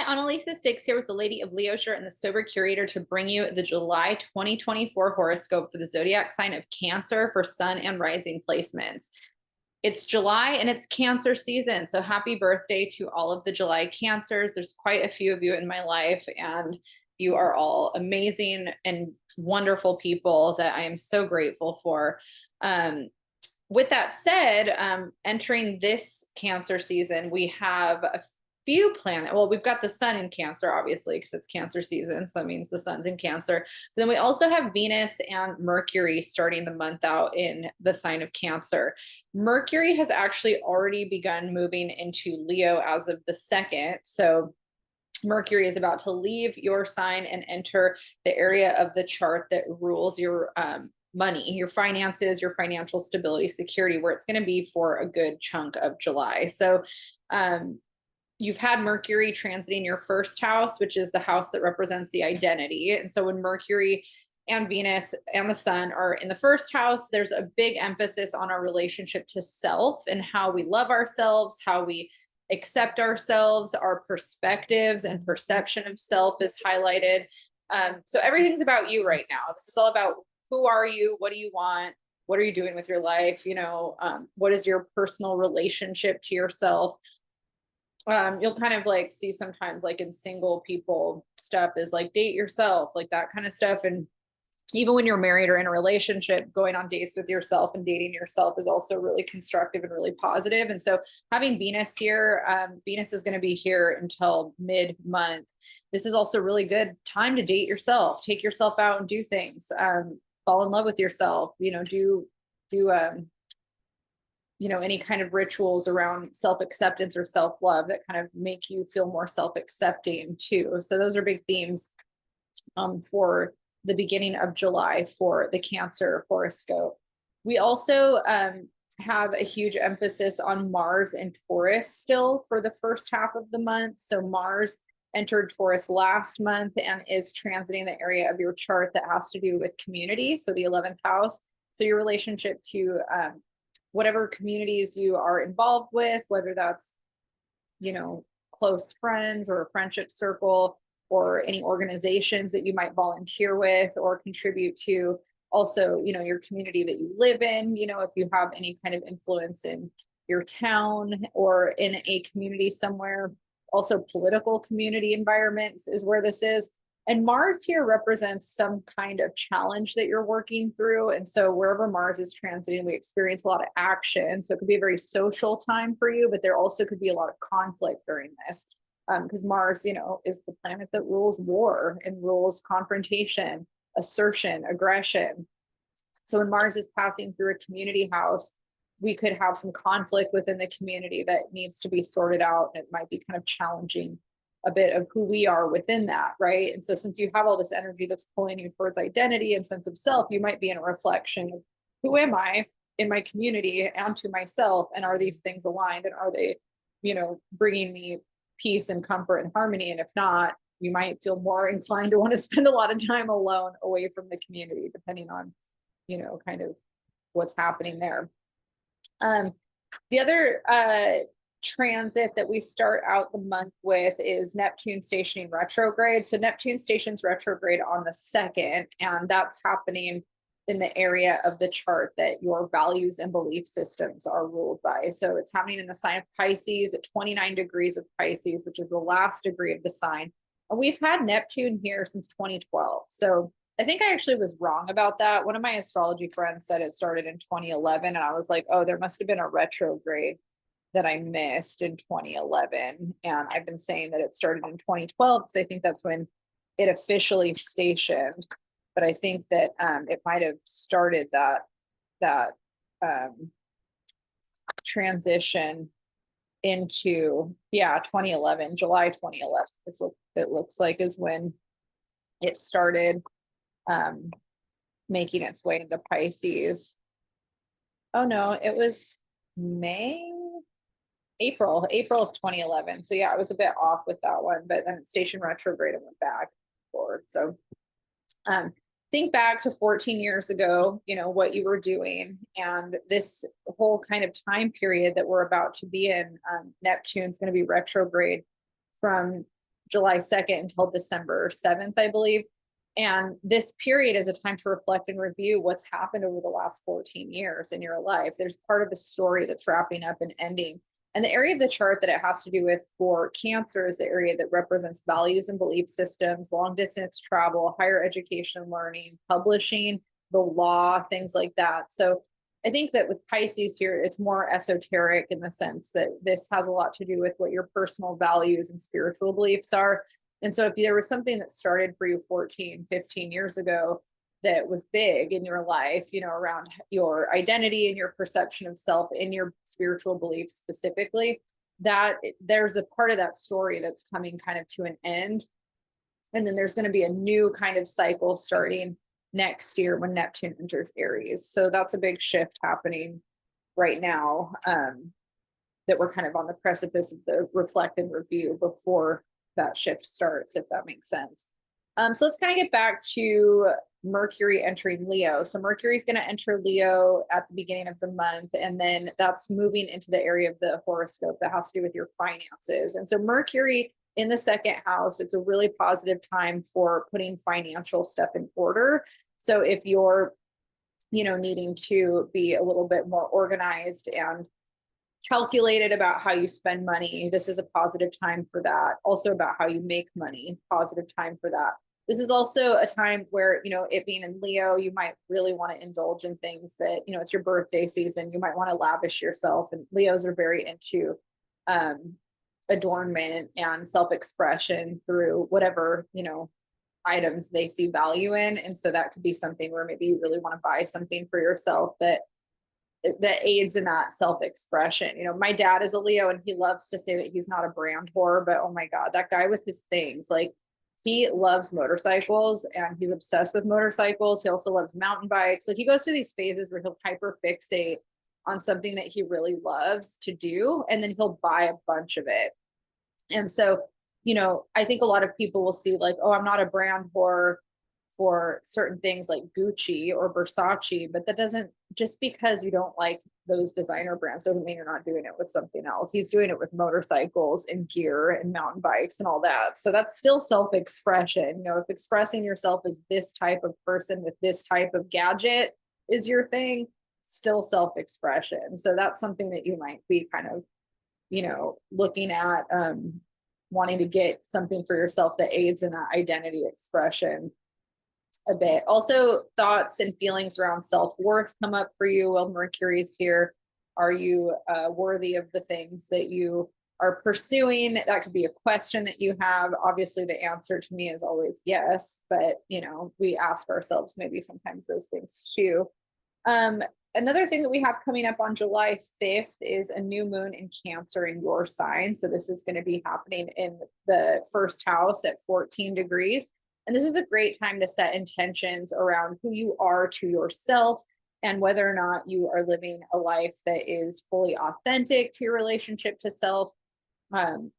Analisa Six here with the Lady of Leo shirt and the Sober Curator to bring you the July 2024 horoscope for the zodiac sign of Cancer for Sun and Rising placements. It's July and it's Cancer season, so happy birthday to all of the July Cancers. There's quite a few of you in my life, and you are all amazing and wonderful people that I am so grateful for. With that said, entering this Cancer season, we have a few planets. Well, we've got the sun in Cancer, obviously, because it's Cancer season. So that means the sun's in Cancer. But then we also have Venus and Mercury starting the month out in the sign of Cancer. Mercury has actually already begun moving into Leo as of the 2nd. So Mercury is about to leave your sign and enter the area of the chart that rules your money, your finances, your financial stability, security, where it's going to be for a good chunk of July. So you've had Mercury transiting your first house, which is the house that represents the identity. And so when Mercury and Venus and the sun are in the first house, there's a big emphasis on our relationship to self and how we love ourselves, how we accept ourselves, our perspectives and perception of self is highlighted. So everything's about you right now. This is all about who are you? What do you want? What are you doing with your life? What is your personal relationship to yourself? You'll kind of like see sometimes like in single people stuff is like date yourself, like that kind of stuff. And even when you're married or in a relationship, going on dates with yourself and dating yourself is also really constructive and really positive. And so having Venus here, Venus is going to be here until mid-month. This is also a really good time to date yourself, take yourself out and do things, fall in love with yourself, do any kind of rituals around self-acceptance or self-love that kind of make you feel more self-accepting too. So those are big themes for the beginning of July for the Cancer horoscope. We also have a huge emphasis on Mars and Taurus still for the first half of the month. So Mars entered Taurus last month and is transiting the area of your chart that has to do with community. So the 11th house. So your relationship to whatever communities you are involved with, whether that's, close friends or a friendship circle or any organizations that you might volunteer with or contribute to. Also, your community that you live in, if you have any kind of influence in your town or in a community somewhere. Also political community environments is where this is. And Mars here represents some kind of challenge that you're working through. And so wherever Mars is transiting, we experience a lot of action. So it could be a very social time for you, but there also could be a lot of conflict during this. Because Mars, is the planet that rules war and rules confrontation, assertion, aggression. So when Mars is passing through a community house, we could have some conflict within the community that needs to be sorted out. And it might be kind of challenging a bit of who we are within that, right? And so since you have all this energy that's pulling you towards identity and sense of self, you might be in a reflection of who am I in my community and to myself, and are these things aligned, and are they, bringing me peace and comfort and harmony? And if not, you might feel more inclined to want to spend a lot of time alone away from the community, depending on, kind of what's happening there. The other transit that we start out the month with is Neptune stationing retrograde. So Neptune stations retrograde on the 2nd, and that's happening in the area of the chart that your values and belief systems are ruled by. So it's happening in the sign of Pisces at 29 degrees of Pisces, which is the last degree of the sign. And we've had Neptune here since 2012. So I think I actually was wrong about that. One of my astrology friends said it started in 2011, and I was like, oh, there must have been a retrograde that I missed in 2011. And I've been saying that it started in 2012 because I think that's when it officially stationed. But I think that it might have started that transition into 2011, July 2011. It looks like is when it started making its way into Pisces. Oh no, it was April of 2011. So yeah, I was a bit off with that one, but then it stationed retrograde and went back forward. So think back to 14 years ago, what you were doing, and this whole kind of time period that we're about to be in. Neptune's going to be retrograde from July 2nd until December 7th, I believe. And this period is a time to reflect and review what's happened over the last 14 years in your life. There's part of the story that's wrapping up and ending. And the area of the chart that it has to do with for Cancer is the area that represents values and belief systems, long distance travel, higher education, learning, publishing, the law, things like that. So I think that with Pisces here, it's more esoteric in the sense that this has a lot to do with what your personal values and spiritual beliefs are. And so if there was something that started for you 14, 15 years ago that was big in your life, you know, around your identity and your perception of self in your spiritual beliefs specifically, that there's a part of that story that's coming kind of to an end. And then there's going to be a new kind of cycle starting next year when Neptune enters Aries. So that's a big shift happening right now, that we're kind of on the precipice of the reflect and review before that shift starts, if that makes sense. So let's kind of get back to Mercury entering Leo. So Mercury is going to enter Leo at the beginning of the month, and then that's moving into the area of the horoscope that has to do with your finances. And so Mercury in the second house, it's a really positive time for putting financial stuff in order. So if you're, you know, needing to be a little bit more organized and calculated about how you spend money, this is a positive time for that. Also about how you make money, positive time for that. This is also a time where, you know, it being in Leo, you might really want to indulge in things that, you know, it's your birthday season. You might want to lavish yourself. And Leos are very into adornment and self-expression through whatever, you know, items they see value in. And so that could be something where maybe you really want to buy something for yourself that aids in that self-expression. You know, my dad is a Leo and he loves to say that he's not a brand whore, but oh my God, that guy with his things, like he loves motorcycles and he's obsessed with motorcycles. He also loves mountain bikes. Like he goes through these phases where he'll hyper fixate on something that he really loves to do, and then he'll buy a bunch of it. And so, you know, I think a lot of people will see like, oh, I'm not a brand whore for certain things like Gucci or Versace, but that doesn't, just because you don't like those designer brands doesn't mean you're not doing it with something else. He's doing it with motorcycles and gear and mountain bikes and all that. So that's still self-expression. You know, if expressing yourself as this type of person with this type of gadget is your thing, still self-expression. So that's something that you might be kind of, you know, looking at, wanting to get something for yourself that aids in that identity expression a bit. Also, thoughts and feelings around self-worth come up for you while Mercury's here. Are you worthy of the things that you are pursuing? That could be a question that you have. Obviously, the answer to me is always yes, but you know, we ask ourselves maybe sometimes those things too. Another thing that we have coming up on July 5th is a new moon in Cancer in your sign. So this is going to be happening in the first house at 14 degrees. And this is a great time to set intentions around who you are to yourself and whether or not you are living a life that is fully authentic to your relationship to self. You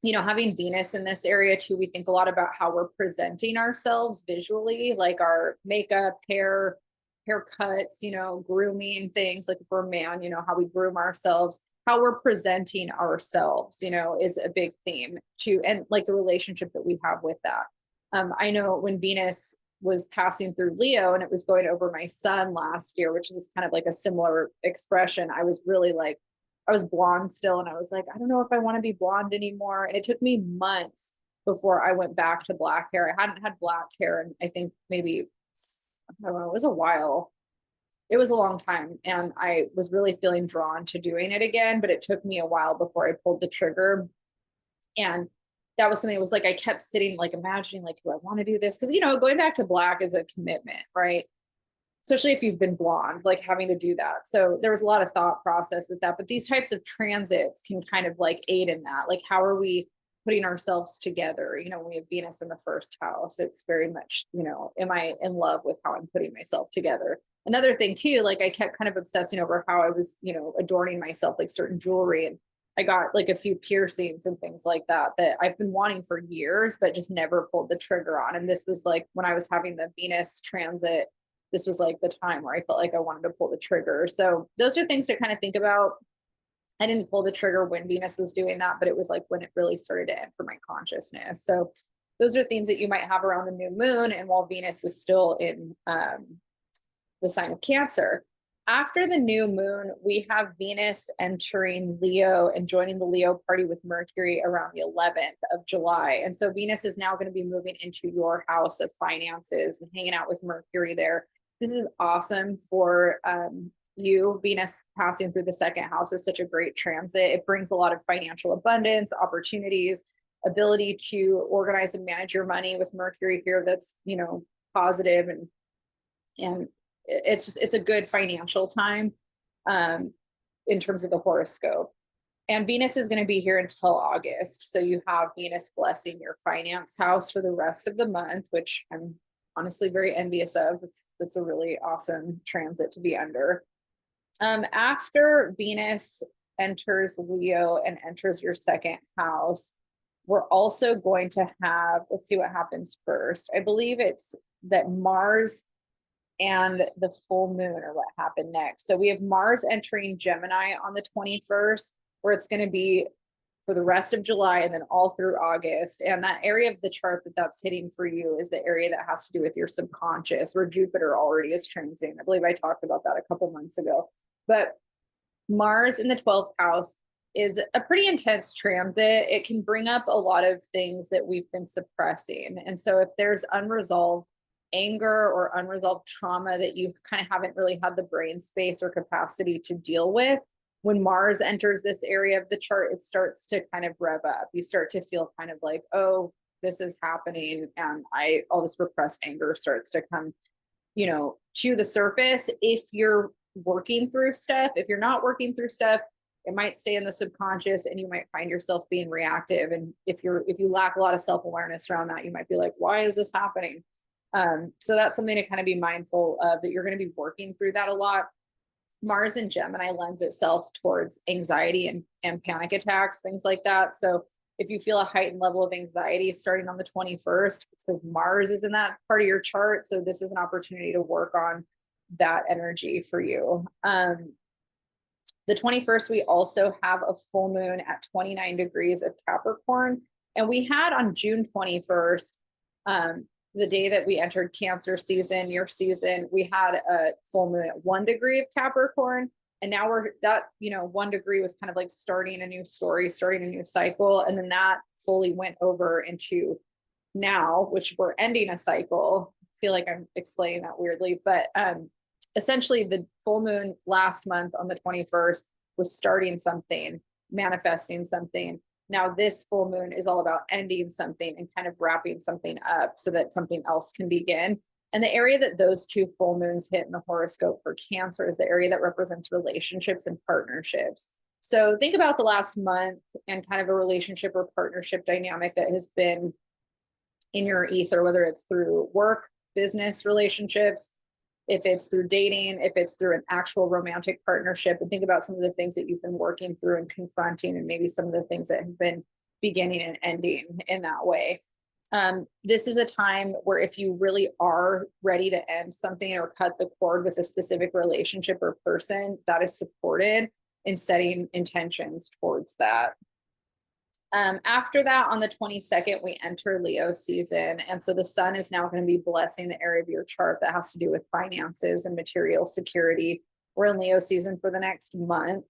know, having Venus in this area too, we think a lot about how we're presenting ourselves visually, like our makeup, haircuts, you know, grooming things, like if we're a man, you know, how we groom ourselves, how we're presenting ourselves, you know, is a big theme too. And like the relationship that we have with that. I know when Venus was passing through Leo and it was going over my son last year, which is kind of like a similar expression, I was really like, I was blonde still. And I was like, I don't know if I want to be blonde anymore. And it took me months before I went back to black hair. I hadn't had black hair and I think maybe, I don't know, it was a while. It was a long time. And I was really feeling drawn to doing it again, but it took me a while before I pulled the trigger. And that was something that was like, I kept sitting, like imagining, like, do I want to do this? Because, you know, going back to black is a commitment, right? Especially if you've been blonde, like having to do that. So there was a lot of thought process with that. But these types of transits can kind of like aid in that. Like, how are we putting ourselves together? You know, when we have Venus in the first house, it's very much, you know, am I in love with how I'm putting myself together? Another thing too, like I kept kind of obsessing over how I was, you know, adorning myself, like certain jewelry. And I got like a few piercings and things like that that I've been wanting for years, but just never pulled the trigger on. And this was like when I was having the Venus transit, this was like the time where I felt like I wanted to pull the trigger. So those are things to kind of think about I didn't pull the trigger when Venus was doing that, but it was like when it really started to enter my consciousness. So those are themes that you might have around the new moon. And while Venus is still in the sign of Cancer, after the new moon, we have Venus entering Leo and joining the Leo party with Mercury around the 11th of July. And so Venus is now going to be moving into your house of finances and hanging out with Mercury there. This is awesome for you. Venus passing through the second house is such a great transit. It brings a lot of financial abundance, opportunities, ability to organize and manage your money with Mercury here. That's, you know, positive, and it's a good financial time in terms of the horoscope. And Venus is going to be here until August. So you have Venus blessing your finance house for the rest of the month, which I'm honestly very envious of. It's a really awesome transit to be under. After Venus enters Leo and enters your second house, we're also going to have, let's see what happens first. I believe it's that Mars and the full moon are what happened next. So we have Mars entering Gemini on the 21st, where it's going to be for the rest of July and then all through August. And that area of the chart that's hitting for you is the area that has to do with your subconscious, where Jupiter already is transiting. I believe I talked about that a couple months ago. But Mars in the 12th house is a pretty intense transit. It can bring up a lot of things that we've been suppressing. And so if there's unresolved anger or unresolved trauma that you kind of haven't really had the brain space or capacity to deal with, when Mars enters this area of the chart, it starts to kind of rev up. You start to feel kind of like, oh, this is happening. And all this repressed anger starts to come, you know, to the surface. If you're working through stuff, if you're not working through stuff, it might stay in the subconscious and you might find yourself being reactive. And if you lack a lot of self-awareness around that, you might be like, why is this happening? So that's something to kind of be mindful of, that you're going to be working through that a lot. Mars in Gemini lends itself towards anxiety and panic attacks, things like that. So if you feel a heightened level of anxiety starting on the 21st, it's because Mars is in that part of your chart. So this is an opportunity to work on that energy for you. The 21st, we also have a full moon at 29 degrees of Capricorn. And we had on June 21st, the day that we entered Cancer season, your season, we had a full moon at 1 degree of Capricorn. And now that, 1 degree was kind of like starting a new story, starting a new cycle. And then that fully went over into now, which we're ending a cycle. I feel like I'm explaining that weirdly, but essentially the full moon last month on the 21st was starting something, manifesting something. Now this full moon is all about ending something and kind of wrapping something up so that something else can begin. And the area that those two full moons hit in the horoscope for Cancer is the area that represents relationships and partnerships. So think about the last month and kind of a relationship or partnership dynamic that has been in your ether, whether it's through work, business relationships, if it's through dating, if it's through an actual romantic partnership, and think about some of the things that you've been working through and confronting, and maybe some of the things that have been beginning and ending in that way. This is a time where if you really are ready to end something or cut the cord with a specific relationship or person, that is supported in setting intentions towards that. After that, on the 22nd, we enter Leo season. And so the sun is now going to be blessing the area of your chart that has to do with finances and material security. We're in Leo season for the next month.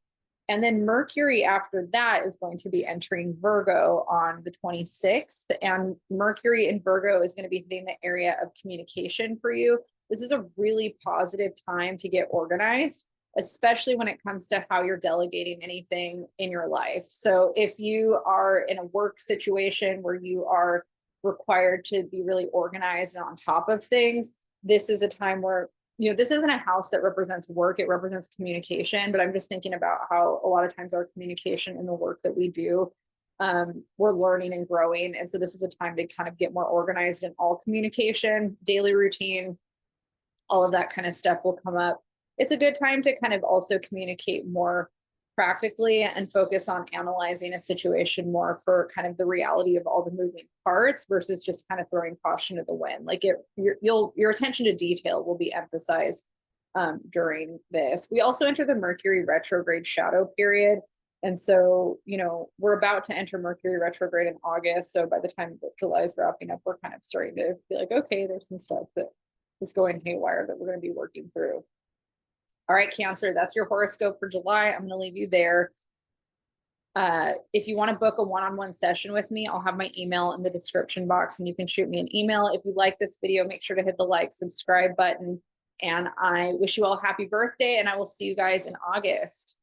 And then Mercury after that is going to be entering Virgo on the 26th. And Mercury in Virgo is going to be hitting the area of communication for you. This is a really positive time to get organized, especially when it comes to how you're delegating anything in your life. So if you are in a work situation where you are required to be really organized and on top of things, this is a time where, this isn't a house that represents work, it represents communication, but I'm just thinking about how a lot of times our communication in the work that we do, we're learning and growing. And so this is a time to kind of get more organized in all communication, daily routine, all of that kind of stuff will come up. It's a good time to kind of also communicate more practically and focus on analyzing a situation more for kind of the reality of all the moving parts versus just kind of throwing caution to the wind. Like your attention to detail will be emphasized during this. We also enter the Mercury retrograde shadow period. And so, you know, we're about to enter Mercury retrograde in August. So by the time that July is wrapping up, we're kind of starting to be like, okay, there's some stuff that is going haywire that we're going to be working through. All right, Cancer, that's your horoscope for July. I'm going to leave you there. If you want to book a one-on-one session with me, I'll have my email in the description box and you can shoot me an email. If you like this video, make sure to hit the like, subscribe button. And I wish you all a happy birthday, and I will see you guys in August.